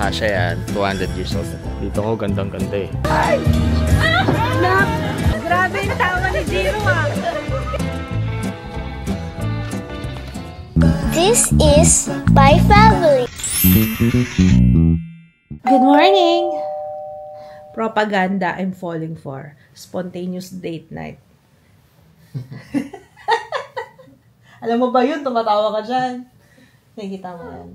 kasha yan. 200 years old. Dito ko, gandang-ganda eh. Ay! Ah! Grabe yung tawa ni Jiro ah! This is my family. Good morning! Propaganda I'm falling for. Spontaneous date night. Alam mo ba yun? Tumatawa ka dyan. Nakikita mo yan.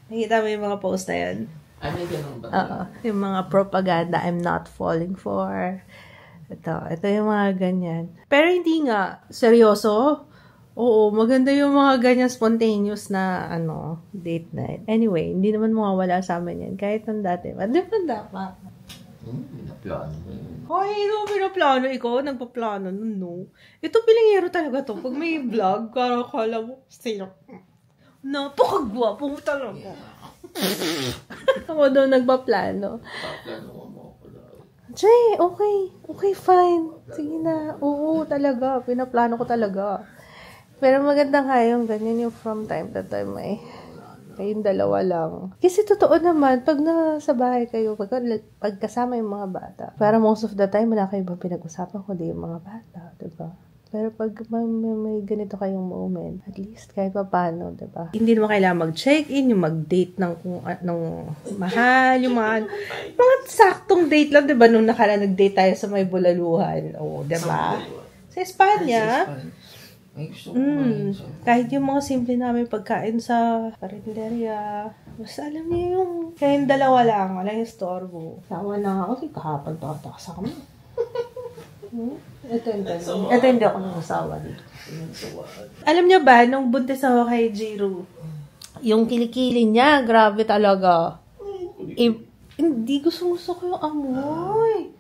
Nakikita mo yung mga post na yan? Ay, may ganun ba? Oo. Yung mga propaganda I'm not falling for. Ito yung mga ganyan. Pero hindi nga. Seryoso? Oo, maganda yung mga ganyan spontaneous na date night. Anyway, hindi naman mawawala sa amin yan. Kahit nung dati. Di ba dapat? Pinaplano mo yun. Hoy, ito pinaplano. Ikaw, nagpaplano. No. Ito pilingero talaga to. Pag may vlog, kala mo, sino? Napakagwapo mo talaga. Ako daw nagpaplano. Paplano mo ako lang. Jay, okay. Okay, fine. Sige na. Oo, talaga. Pinaplano ko talaga. Pero maganda nga yung ganyan yung from time to time eh. Kayong dalawa lang. Kasi totoo naman, pag nasa bahay kayo, pag kasama yung mga bata, para most of the time, wala kayo ba pinag-usapan kundi yung mga bata, diba? Pero pag may ganito kayong moment, at least kahit pa paano, diba? Hindi naman kailangan mag-check-in, yung mag-date ng mahal, yung mga saktong date lang, diba? Nung nag-date tayo sa may Bulaluhan. Oo, diba? Sa Espanya. Ay, gusto ko kahit yung mga simple namin pagkain sa karinderya. Basta alam niyo yung kayong dalawa lang, walang istorbo. Sawa na nga kasi kahapon tataksa kami. Ito hindi ako nang-asawa dito. Alam niyo ba, nung buntis ako kay Jiro, yung kilikili niya, grabe talaga. Hindi gusto ko yung amoy.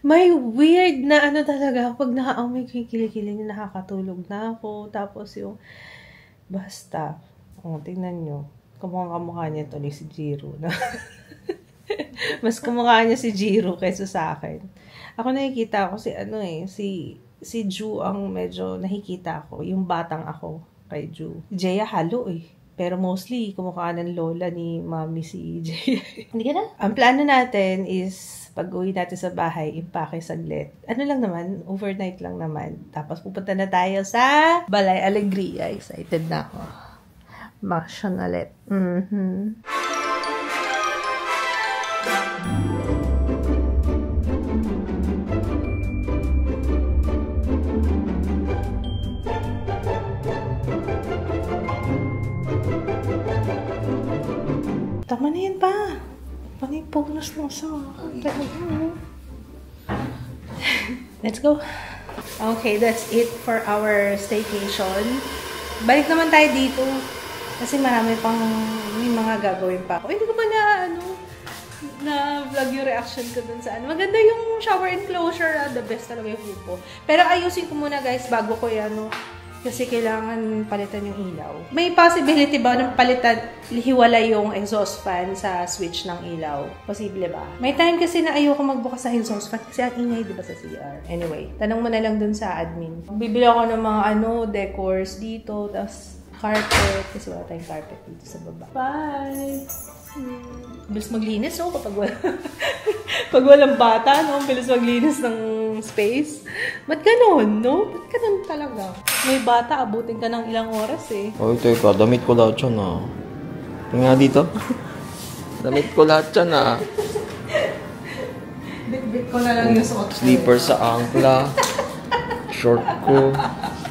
May weird na talaga. Pag nakaamoy ko yung kilikili niya, nakakatulog na ako. Tapos yung, basta. Tingnan nyo. Kamukha niya ito ni si Jiro. Mas kamukha niya si Jiro kaysa sa akin. Ako nakikita ko si Ju ang medyo nakikita ko. Yung batang ako kay Ju. Jeya halo eh. Pero mostly, kumukha ng lola ni mami si Jeya. Hindi ka na? Ang plano natin is, pag-uwi natin sa bahay, impake saglit. Ano lang naman, overnight lang naman. Tapos pupunta na tayo sa Balay Alegria. Excited na ako. Maksyon ulit. Tama na yan pa. Panay bonus lang sa Let's go. Okay, that's it for our staycation. Balik naman tayo dito. Kasi marami pang may mga gagawin pa ako. Hindi ko ba na vlog yung reaction ko dun sa Maganda yung shower enclosure. The best talaga yung pupo. Pero ayusin ko muna guys bago ko kasi kailangan palitan yung ilaw. May possibility ba na palitan, hiwalay yung exhaust fan sa switch ng ilaw? Posible ba? May time kasi na ayoko magbukas sa exhaust fan kasi ang ingay, diba, sa CR? Anyway, tanong mo na lang dun sa admin. Bibili ako ng mga decors dito, tapos carpet, kasi wala tayong carpet dito sa baba. Bye! Bilis maglinis, no? Pag walang bata, no? Bilis maglinis ng space. Ba't ganun, no? Ba't ganun talaga? May bata, abutin ka ng ilang oras, eh. Oh, teka, damit ko lahat yan, ah. Tingnan dito. Damit ko lahat yan, ah. Bit-bit ko na lang yung suot ko. Sleeper sa angkla. Short ko.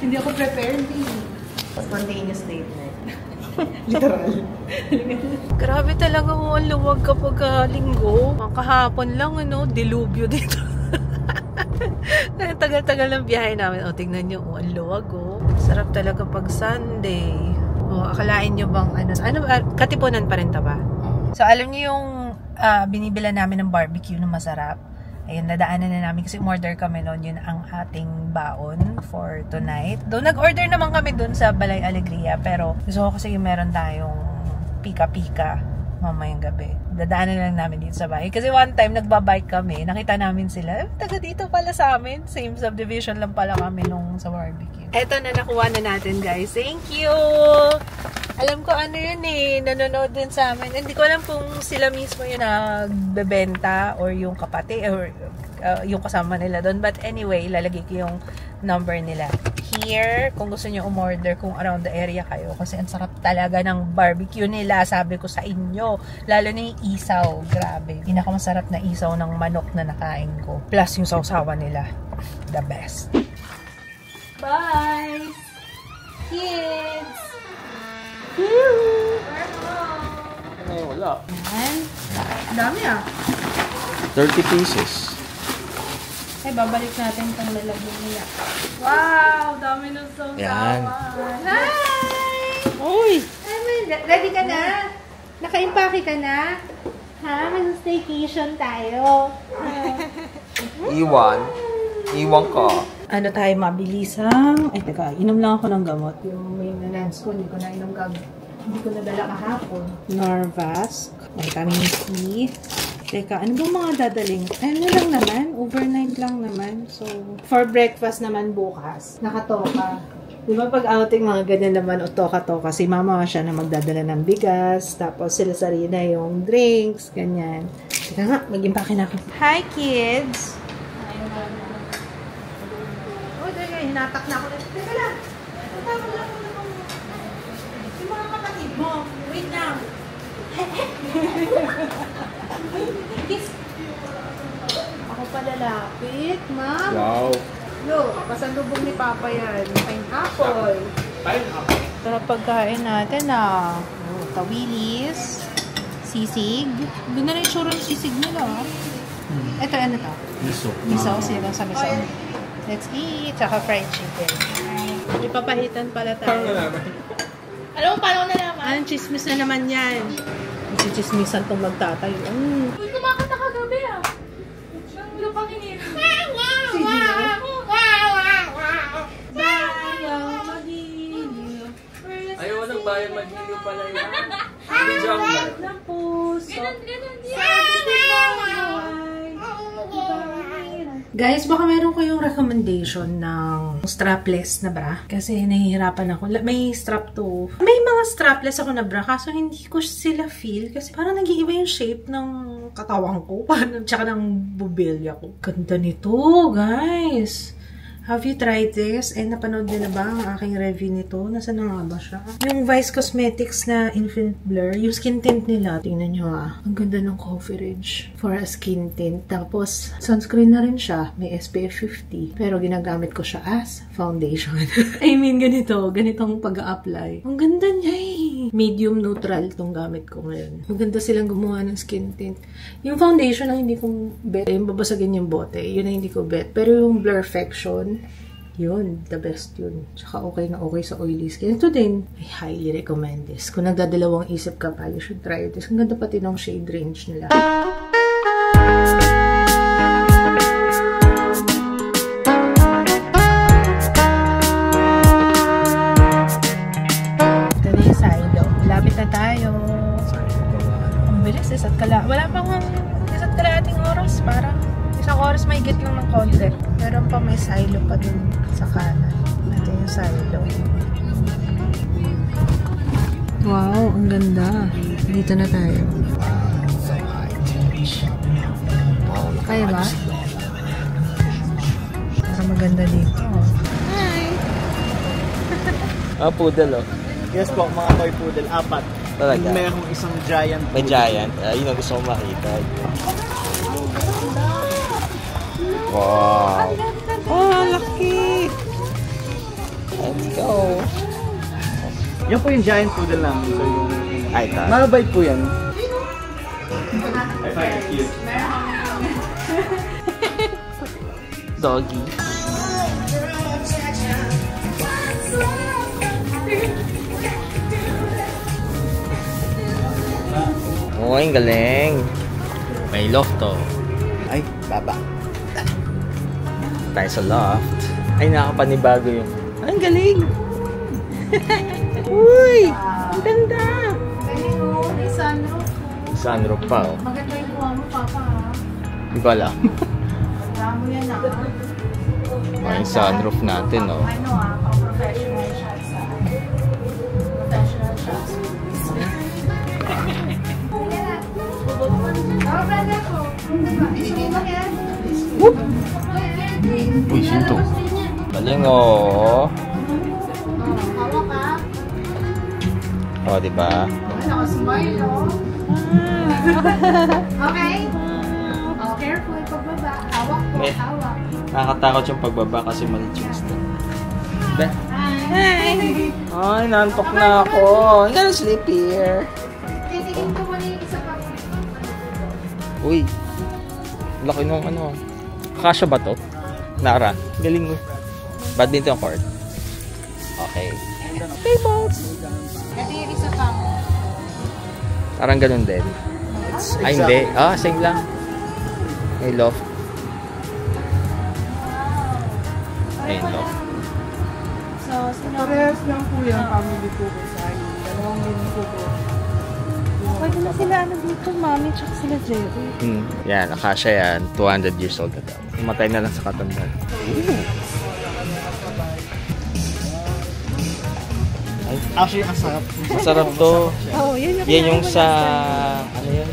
Hindi ako prepared, eh. Spontaneous date night. Literal. Grabe talaga mo ang luwag kapag linggo. Ang kahapon lang, dilubyo dito. Tagal-tagal ng biyahe namin. Tingnan nyo, ang luwag, Sarap talaga pag Sunday. Akalain nyo bang, Katipunan pa rin ba? So, alam nyo yung binibila namin ng barbecue na masarap. Ayun, nadaanan na namin kasi umorder kami noon. Yun ang ating baon for tonight. Doon, nag-order naman kami doon sa Balay Alegria. Pero gusto ko kasi yung meron tayong pika-pika mamayang gabi. Dadaanan lang namin dito sa bahay. Kasi one time, nagbabike kami. Nakita namin sila. Taga dito pala sa amin. Same subdivision lang pala kami nung sa barbecue. Eto na, nakuha na natin, guys. Thank you! Alam ko ano yun eh, nanonood din sa amin. Hindi ko alam kung sila mismo yung nagbebenta or yung kapatid or yung kasama nila doon. But anyway, ilalagay ko yung number nila here kung gusto nyo umorder kung around the area kayo. Kasi ang sarap talaga ng barbecue nila, sabi ko sa inyo. Lalo na yung isaw. Grabe. Pinakamasarap na isaw ng manok na nakain ko. Plus yung sausawan nila. The best. Bye! Kids! Ay, wala. Yan. Dami ah. 30 pieces. Ay, babalik natin itong lalagyan nila. Wow! Dami ng sausawan. Yan. Hi! Uy! Ready ka na? Naka-impake ka na? Ha? Mag-staycation tayo. Iwan ka. Ano tayo mabilisang? Ay, teka. Inom lang ako ng gamot. Yung may nanans ko, hindi ko na inom gamot. Hindi ko nadala kahapon. Norvasc. Vitamin C. Teka, ano ba mga dadaling? Ano lang naman? Overnight lang naman. So, for breakfast naman bukas, nakatoka. Di ba pag outing mga ganyan naman o toka-toka, si mama siya na magdadala ng bigas, tapos sila Sarina yung drinks, ganyan. Teka nga, mag-impake na ako. Hi, kids! Oh, teka, hinatak na ako. Teka lang! Tawag lang ako naman. Yung mga kapatid mo, wait lang. Kiss. Ako pala lapit, ma'am. Wow. Yo, pasalubong ni Papa yan. Pineapple. Pineapple. Ito na pagkain natin ah. Oh, tawilis. Sisig. Doon na rin sure yung sisig nila. Ito, ano to? Miso. Miso. Sino sa miso? Let's eat. Tsaka fried chicken. Ipapahitan pala tayo. Alam mo, paano ko nalaman? Anong chismis na naman yan? Chismisan itong magtatayo. Uy, kumakanta kagabi ah. Wala pang hinir. Ayaw ng bayan maghilo pala yan. Video ako ba? Ng puso. Ganun yan. Guys, baka meron ko yung recommendation ng strapless na bra. Kasi nahihirapan ako. May strap to. May mga strapless ako na bra. Kaso hindi ko sila feel. Kasi parang nag-iiba yung shape ng katawan ko. Tsaka ng bubilya ko. Ganda nito, guys. Have you tried this? Eh, napanood nyo na ba ang aking review nito? Nasaan na nga ba siya? Yung Vice Cosmetics na Infinite Blur, yung skin tint nila. Tingnan nyo ah. Ang ganda ng coverage for a skin tint. Tapos, sunscreen na rin siya. May SPF 50. Pero ginagamit ko siya as foundation. I mean, ganitong pag-a-apply. Ang ganda niya eh. Medium neutral itong gamit ko ngayon. Maganda silang gumawa ng skin tint. Yung foundation ang hindi ko bet. Yung babasagin yung bote. Yun ang hindi ko bet. Pero yung Blurfection, yun, the best yun. Tsaka okay na okay sa oily skin. Ito din, I highly recommend this. Kung nagdadalawang isip ka pa, you should try this. Ang ganda pati ng shade range nila. Ito na yung silo. Malapit na tayo. Ang bilis, wala pang isa't kalahating oras. Parang isang oras may higit lang ng konti. Meron pa may silo pa dun sa kanan. Ito yung silo. Wow, ang ganda. Dito na tayo. Kaya ba? Parang maganda dito. Hi! Poodle oh. Yes po, mga toy poodle, 4. Talaga? Mayroong isang giant May poodle. giant. Yun ang gusto ko makita. Wow. Oh, laki! Let's go. Yan po yung giant poodle namin. So yung... Ay, ta. Mabait po yan. I find it cute. Doggy. Oh, ang galing. May loft to. Ay, baba. Tayo sa loft. Ay, nakapanibago yung... Ang galing! Uy! Ang ganda! Galing mo, may sunroof. Sunroof pa, oh. Maganda yung kuha mo, Papa. Hindi ko alam. Maganda mo yan May sunroof natin, oh. Ano pang professional shots. Professional shots. Galing, oh. Hawak ka. Oh, diba? Naka-smile, oh. Okay? Oh, careful. Pagbaba. Hawak po. Eh. Hawak. Nakakatakot yung pagbaba kasi mali yung step. Be? Ay, nantok na ako. I'm gonna sleep here. Titigin ko muna yung isa pa. Uy. Laki nung ano. Kasya ba to? Nara. Galing mo. Badminton court. Okay. Tables. Ito yung isa pa. Parang ganun din. Ay, hindi. Ah, same lang. May loft. May loft. So, sino? Parehas lang po yung family ko sa akin. Dalawang din po po. Pwede na sila ano dito, mami, tsaka sila Jerry. Yan, akasya yan. 200 years old na daw. Matay na lang sa katandaan. Ay, Actually, ang sarap. masarap to. Oh, yan yung Yan yung sa... Ano yan?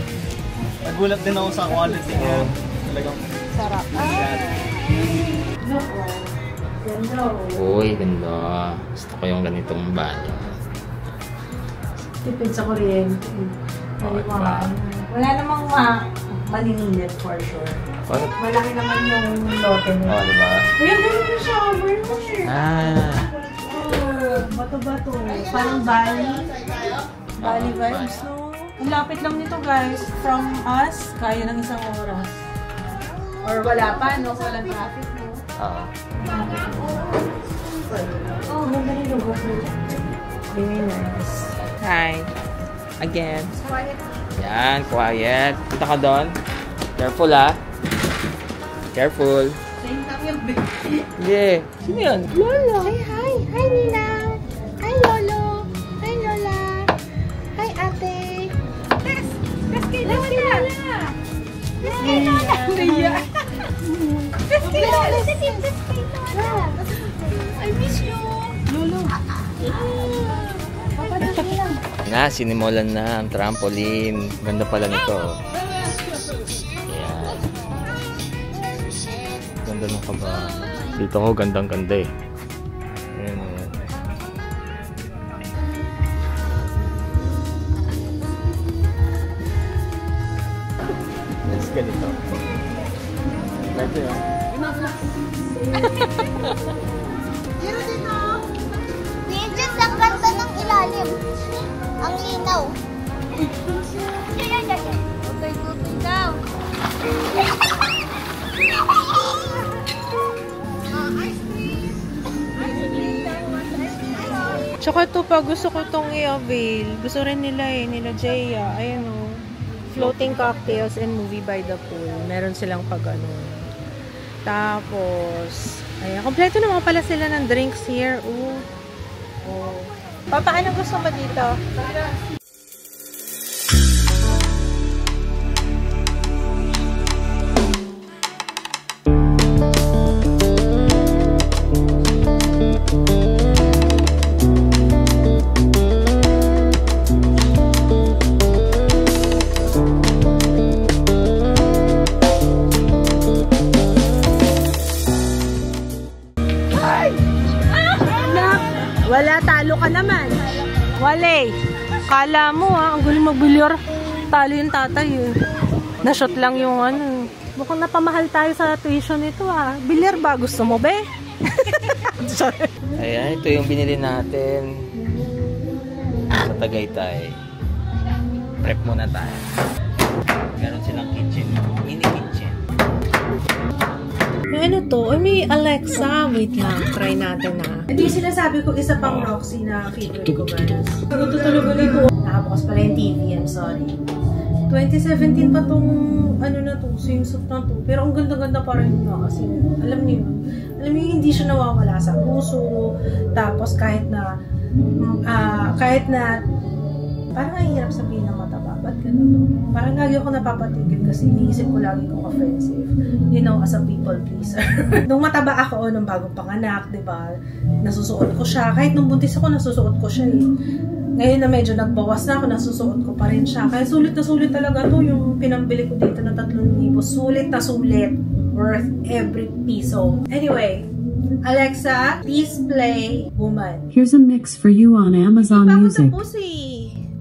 Nagulat din ako sa quality niya. Talagang sarap. Uy, ganda. Gusto ko yung ganitong banyo. Tipid sa kuryente. Okay pa. Wala namang maninilid for sure. Ano? Malaki naman yung lote Oh, nila. diba? Ayan, ganun yung shower mo eh. Ah. Oh, bato-bato. Parang Bali. Bali vibes, no? Ang lapit lang nito, guys. From us, kaya ng isang oras. Or wala pa, no? Walang traffic, no? Oo. Oh, ganda rin yung GoPro. Very nice. Hi. Again. Quiet. Yan, quiet. Punta ka doon. Careful, ah. Careful. Same time yung baby. Yeah. Sino yan? Lolo. Hi, hi. Hi, Ninang. Hi, Lolo. Hi, Lola. Hi, Ate. Let's kay Lola. Let's kay Lola. Naya. Let's kay Lola. Let's kay Lola. I miss you. Lolo. Papa, dali lang. Na, sinimulan na ang trampoline. Ganda pala nito. Yan. Ganda ng kaba. Dito ko gandang-ganda eh. Ayan o. Let's ganito. Pwede yun. Bridget, ang ganda ng ilalim. Ang linaw. Okay, good daw. Tsaka ito pa, gusto ko itong i-avail. Gusto rin nila eh, nila Jaya. Ayan o. Floating cocktails and movie by the pool. Meron silang pag ano. Tapos, ayan. Kompleto naman pala sila ng drinks here. Ooh. Oh. Papa, ano gusto mo dito? Wala, talo ka naman. Wale. Kala mo ha, ang gulo magbilyar. Talo yung tatay eh. Na-shot lang yung ano. Mukhang napamahal tayo sa tuition nito ha. Bilyar ba? Gusto mo be? Sorry. Ayan, ito yung binili natin sa Tagaytay. Prep muna tayo. Meron silang kitchen. Mini kitchen. Yung ano to? Ay, may Alexa. Wait lang. Try natin na. Ito yung sinasabi ko, isa pang Roxy na favorite ko ba? Tutulog ulit ko. Nakabukas pala yung TV. I'm sorry. 2017 pa tong ano na to, swimsuit na to. Pero ang ganda-ganda pa rin na kasi alam niyo yun. Alam niyo hindi siya nawawala sa puso. Tapos kahit na parang ang hirap sabihin na mataba. Ba't gano'n to? Parang lagi ako napapatigil kasi iniisip ko lagi kong offensive. You know, as a people pleaser. Nung mataba ako, nung bagong panganak, diba? Nasusuot ko siya. Kahit nung buntis ako, nasusuot ko siya eh. Ngayon na medyo nagbawas na ako, nasusuot ko pa rin siya. Kaya sulit na sulit talaga to yung pinambili ko dito na 3,000. Sulit na sulit. Worth every piso. Anyway, Alexa, please play Woman. Here's a mix for you on Amazon Music. Tapos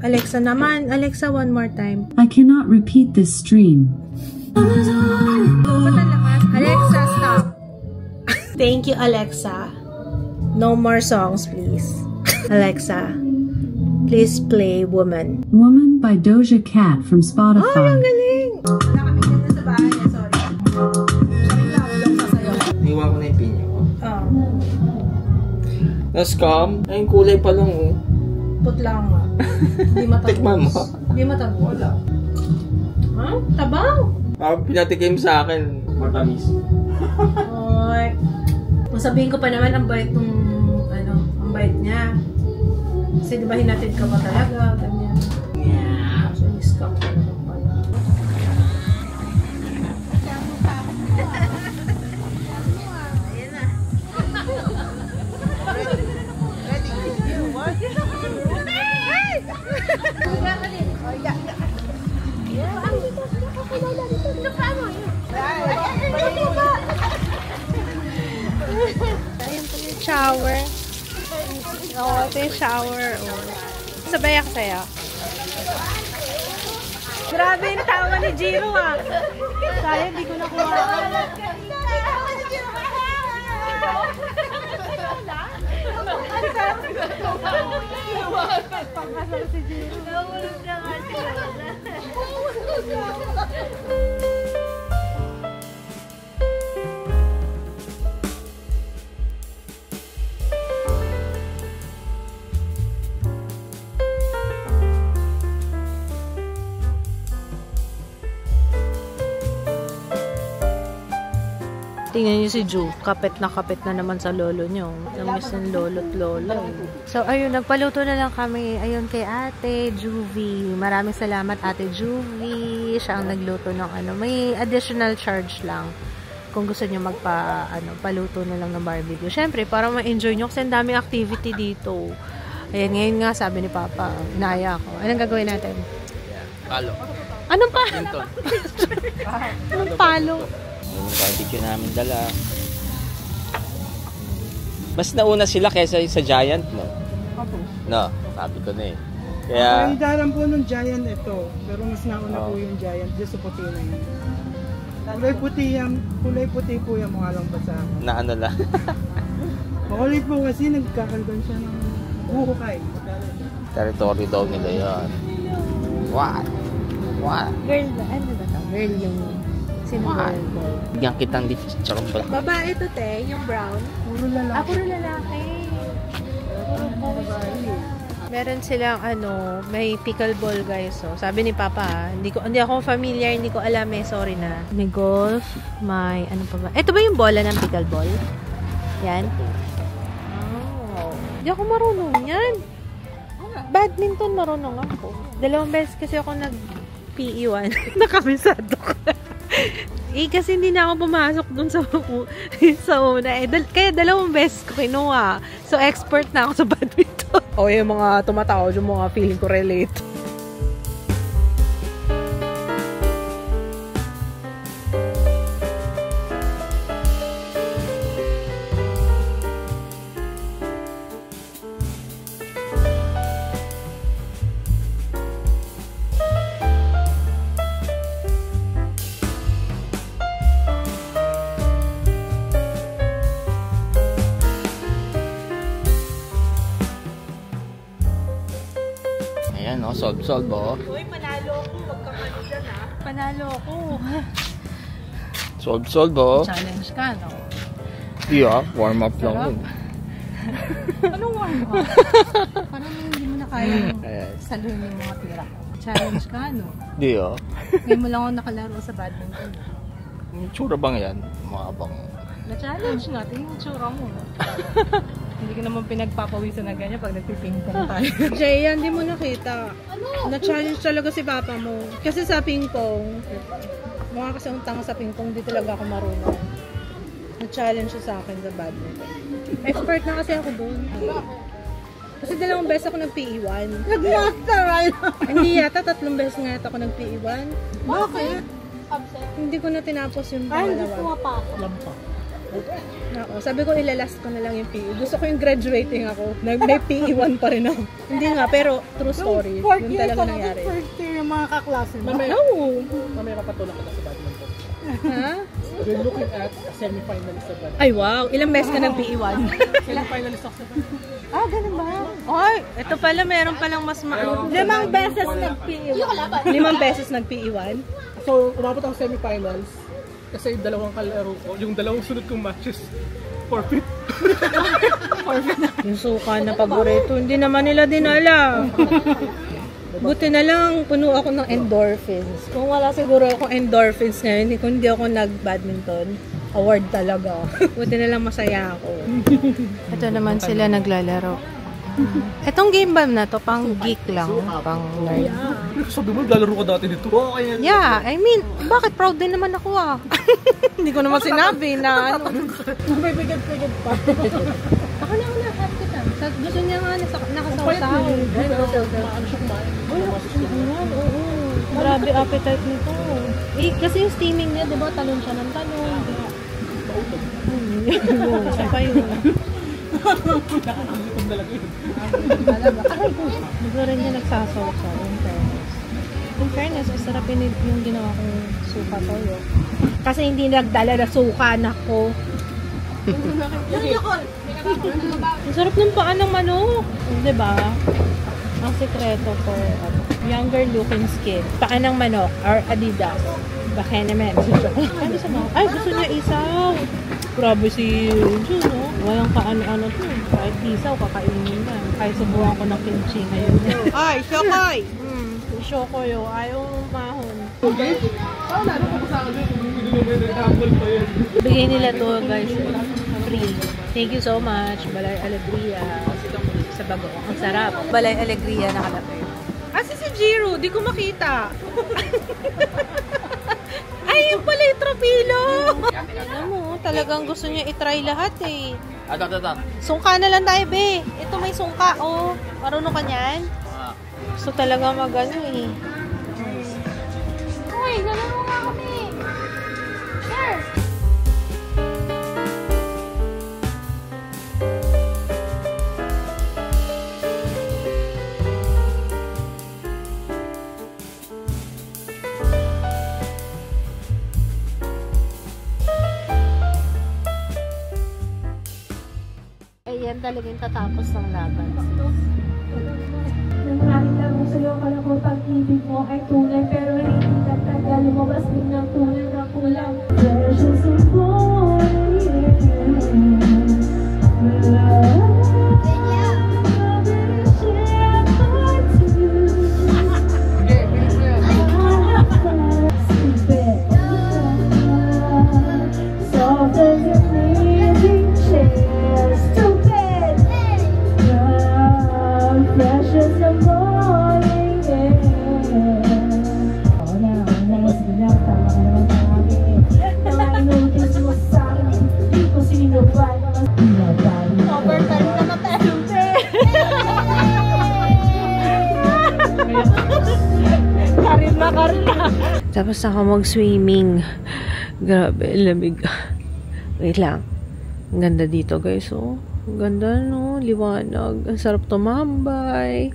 Alexa naman. Alexa, one more time. I cannot repeat this stream. Alexa, stop. Thank you, Alexa. No more songs, please. Alexa, please play Woman. Woman by Doja Cat from Spotify. Ay, ang galing! Nakapigil na sa bahay. Sorry. Iwan ko na yung pinyo. Oh. Na-scam? Ay, yung kulay pa lang, oh. Putlang nga. Hindi matapos. Tikman mo. Hindi matapos. Wala. Ha? Tabang? Pinatikim sa akin. Matamis. Oy. Kung sabihin ko pa naman, ang bait nung, ang bait niya. Kasi diba hinatid ka pa talaga, ganyan. Yeah. So, scam ka naman pala. Shower. Oo, ito yung shower. Oh. Sabay ako sa'yo. Grabe yung tawa ni Jiro ah. Kaya hindi ko nakuha. Pagkasal si Jiro. Nawulog na nga si Lola. Tingnan niyo si Ju, kapit na naman sa lolo niyo. Namiss ng lolo't lola. So, ayun, nagpaluto na lang kami. Ayun, kay Ate Juvie. Maraming salamat, Ate Juvie. Siya ang nagluto ng may additional charge lang. Kung gusto niyo paluto na lang ng barbecue. Siyempre, para ma-enjoy niyo kasi ang daming activity dito. Ayan, ngayon nga, sabi ni Papa, inaya ako. Anong gagawin natin? Palo. Anong palo? Anong palo? Yung barbecue namin dala. Mas nauna sila kaysa sa Giant, no? Opo. No, sabi ko na eh. Kaya... Ang daran po ng Giant ito. Pero mas nauna po yung Giant. Diyos sa puti na yan. Kulay puti po yung mga lang basa. Na ano lang. Makulay po kasi nagkakalban siya ng buhukay. Territory daw nila yan. What? Girl ba? Ano ba ito? Girl yung... Sino girl? Bigyan kitang charong pala. Babae ito, te. Yung brown. Puro lalaki. Puro lalaki. Puro boys. Meron silang may pickleball guys. So, sabi ni Papa, hindi ako familiar, hindi ko alam sorry na. May golf, may ano pa ba? Ito ba yung bola ng pickleball? Yan. Oh. Hindi ako marunong yan. Badminton marunong ako. 2 beses kasi ako nag-PE1. Nakamisado ko. Kasi hindi na ako pumasok dun sa una. Kaya 2 beses ko kinuha. So, expert na ako sa badminton. O, yung mga tumatawad, yung mga feeling ko relate. Ayan, oh, solve, oh. Uy, panalo ko. Huwag kang dyan, ha? Panalo ko. Solve, oh. Challenge ka, no? Yeah, warm up lang. Anong warm up? Parang hindi mo na kaya saluhin yung mga tira ko. Challenge ka, no? Di, oh. Ngayon mo lang ako nakalaro sa badminton. Yung tsura bang yan? Mga bang... Na-challenge natin yung tsura mo. Hindi ka naman pinagpapawisan na ganyan pag nagpipingpong tayo. Jay, hindi mo nakita. Na-challenge talaga si Papa mo. Kasi sa pingpong, mukha kasi ang tanga sa pingpong, di talaga ako marunong. Na-challenge siya sa akin sa badminton. Expert na kasi ako doon. Kasi 2 beses ako nag-PE1. Nag-master, right? Hindi yata, 3 beses nga yata ako nag-PE1. Bakit? Hindi ko na tinapos yung pangalawa. Lampa. Oo, sabi ko ilalast ko na lang yung PE. Gusto ko yung graduating ako. May PE 1 pa rin ako. Hindi nga, pero true story. Yun talaga nangyari. First year yung mga kaklase mo. Mamaya papatulak ka na sa badminton. Ha? We're looking at a semi-finalist sa badminton. Ay, wow. Ilang beses ka ng PE 1? Semi-finalist ako sa badminton. Ah, ganun ba? Ay, ito pala, meron palang mas 5 beses nag-PE 1. 5 beses nag-PE 1? So, umabot ako semi-finals. Kasi yung dalawang kalaro ko, yung dalawang sunod kong matches, forfeit. Yung suka na paborito, hindi naman nila dinala. Buti na lang, puno ako ng endorphins. Kung wala siguro akong endorphins ngayon, kung hindi ako nag-badminton, award talaga. Buti na lang masaya ako. Ito naman sila naglalaro. Etong game ba na to, pang geek lang, pang nerd. Sabi mo, lalaro ka dati dito. Okay. Yeah, I mean, bakit proud din naman ako ah. Hindi ko naman sinabi na ano. May bigad-bigad pa. Ako na, happy kita. Gusto niya nga nakasawsaw. Ano siya kumain? Oo. Grabe appetite nito. Eh, kasi yung steaming niya, di ba, talon siya ng talon. Siya pa yun. Nakakalikom talaga yun. Gusto rin niya nagsasawsaw. In fairness, masarap yung ginawa kong suka toyo. Kasi hindi nagdala na suka, nako. Ang sarap ng paa ng manok. Diba? Ang sekreto ko, younger looking skin. Paa ng manok or Adidas. Baka naman. Ay, gusto niya isaw. Grabe si Jun, no? Walang kaano-ano to. Kahit isaw, kakainin na. Kahit subuhan ko ng kimchi ngayon. Ay, Shokoy! Shokoy, oh. Ayaw mahon. Bigay nila to, guys. Free. Thank you so much, Balay Alegria. Sa bago. Ang sarap. Balay Alegria nakalapit. Asa si Jiro? Di ko makita. Ay, yung pala yung tropilo! Alam mo, talagang gusto niya itry lahat eh. Ito. Sungka na lang tayo, be. Ito may sungka, oh. Marunong ka niyan? Gusto talaga mag-ano eh. Uy, nalaro nga kami. Sir! Ayan talagang tatapos ng laban. Nangharin lang mo sa'yo, kala ko pag-ibig mo ay tunay, pero hindi tatagal, lumabas din ng tunay na kulang. Precious and Tapos ako mag-swimming. Grabe, lamig. Wait lang. Ang ganda dito, guys. Oh, ang ganda, no? Liwanag. Ang sarap tumambay.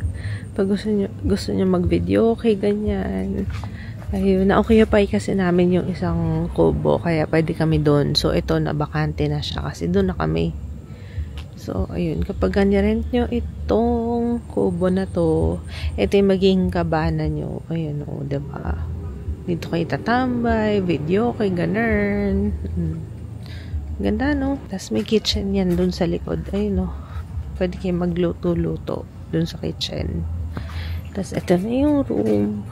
Pag gusto niyo mag-video, okay, ganyan. Ayun, na-occupy kasi namin yung isang kubo. Kaya pwede kami doon. So, ito, nabakante na siya. Kasi doon na kami. So, ayun. Kapag ganyan nyo itong kubo na to, ito yung maging kabana nyo. Ayun, o, diba? Dito kayo tatambay, video kay ganun. Ganda, no? Tapos may kitchen yan dun sa likod. Ayun, no? Pwede kayo magluto-luto dun sa kitchen. Tapos ito na yung room.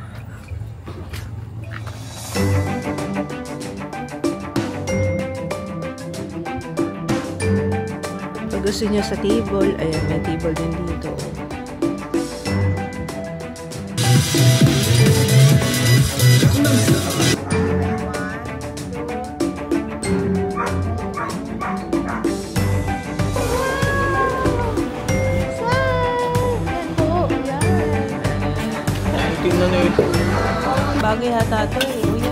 Pag gusto nyo sa table, ayan, may table din dito. Bagay hata ito eh.